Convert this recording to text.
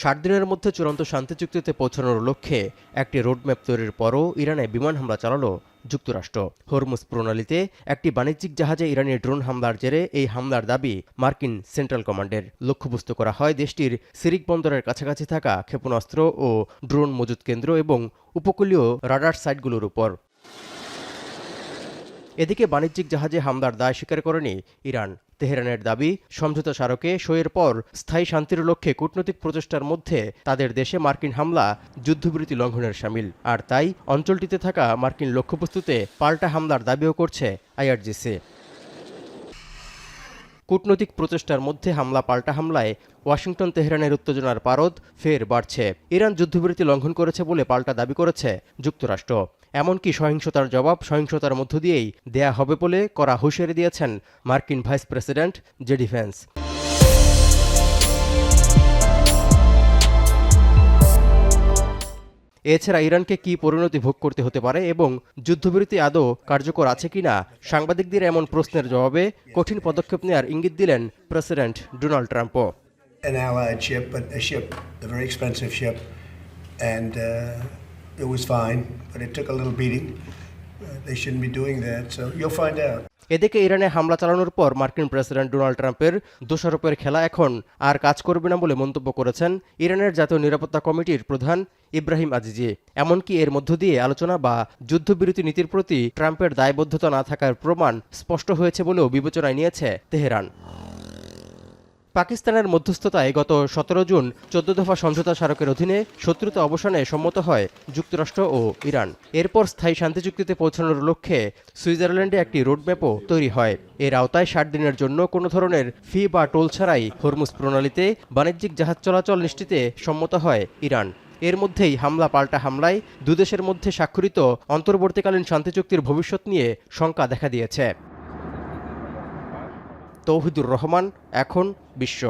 60 দিনের মধ্যে চূড়ান্ত শান্তি চুক্তিতে পৌঁছানোর লক্ষ্যে একটি রোডম্যাপ তৈরির পরও ইরানে বিমান হামলা চালালো যুক্তরাষ্ট্র। হরমুজ প্রণালীতে একটি বাণিজ্যিক জাহাজে ইরানি ড্রোন হামলার জেরে এই হামলার দাবি মার্কিন সেন্ট্রাল কমান্ডের। লক্ষ্যবস্তু করা হয় দেশটির সিরিক বন্দরের কাছাকাছি থাকা ক্ষেপণাস্ত্র ও ড্রোন মজুত কেন্দ্র এবং উপকূলীয় রাডার সাইটগুলোর উপর। এদিকে বাণিজ্যিক জাহাজে হামলার দায় স্বীকার করেনি ইরান। তেহরানের দাবি, সমঝোতা স্মারকে সইয়ের পর স্থায়ী শান্তির লক্ষ্যে কূটনৈতিক প্রচেষ্টার মধ্যে তাদের দেশে মার্কিন হামলা যুদ্ধবিরতি লঙ্ঘনের শামিল, আর তাই অঞ্চলটিতে থাকা মার্কিন লক্ষ্যবস্তুতে পাল্টা হামলার দাবিও করছে আইআরজিসি। কূটনৈতিক প্রচেষ্টার মধ্যে হামলা পাল্টা হামলায় ওয়াশিংটন তেহরানের উত্তেজনার পারদ ফের বাড়ছে। ইরান যুদ্ধবিরতি লঙ্ঘন করেছে বলে পাল্টা দাবি করেছে যুক্তরাষ্ট্র। এমনকি সহিংসতার জবাব সহিংসতার মধ্য দিয়েই দেয়া হবে বলে কড়া হুঁশিয়ারি দিয়েছেন মার্কিন ভাইস প্রেসিডেন্ট জেডি ভ্যান্স। এছাড়া ইরানকে কি পরিণতি ভোগ করতে হতে পারে এবং যুদ্ধবিরতি আদৌ কার্যকর আছে কিনা সাংবাদিকদের এমন প্রশ্নের জবাবে কঠিন পদক্ষেপ নেওয়ার ইঙ্গিত দিলেন প্রেসিডেন্ট ডোনাল্ড ট্রাম্পও। An allied ship, but a very expensive ship, and it was fine, but it took a little beating. They shouldn't be doing that, so you'll find out. এদিকে ইরানে হামলা চালানোর পর মার্কিন প্রেসিডেন্ট ডোনাল্ড ট্রাম্পের দোষারোপের খেলা এখন আর কাজ করবে না বলে মন্তব্য করেছেন ইরানের জাতীয় নিরাপত্তা কমিটির প্রধান ইব্রাহিম আজিজি। এমনকি এর মধ্য দিয়ে আলোচনা বা যুদ্ধবিরতি নীতির প্রতি ট্রাম্পের দায়বদ্ধতা না থাকার প্রমাণ স্পষ্ট হয়েছে বলেও বিবেচনায় নিয়েছে তেহরান। পাকিস্তানের মধ্যস্থতায় গত 17 জুন 14 দফা সমঝোতা স্মারকের অধীনে শত্রুতা অবসানে সম্মত হয় যুক্তরাষ্ট্র ও ইরান। এরপর স্থায়ী শান্তি চুক্তিতে পৌঁছানোর লক্ষ্যে সুইজারল্যান্ডে একটি রোডম্যাপও তৈরি হয়। এর আওতায় 60 দিনের জন্য কোনো ধরনের ফি বা টোল ছাড়াই হরমুজ প্রণালীতে বাণিজ্যিক জাহাজ চলাচল নিশ্চিতে সম্মত হয় ইরান। এর মধ্যেই হামলা পাল্টা হামলায় দুদেশের মধ্যে স্বাক্ষরিত অন্তর্বর্তীকালীন শান্তি চুক্তির ভবিষ্যৎ নিয়ে শঙ্কা দেখা দিয়েছে। তৌহিদুর রহমান, এখন বিশ্ব।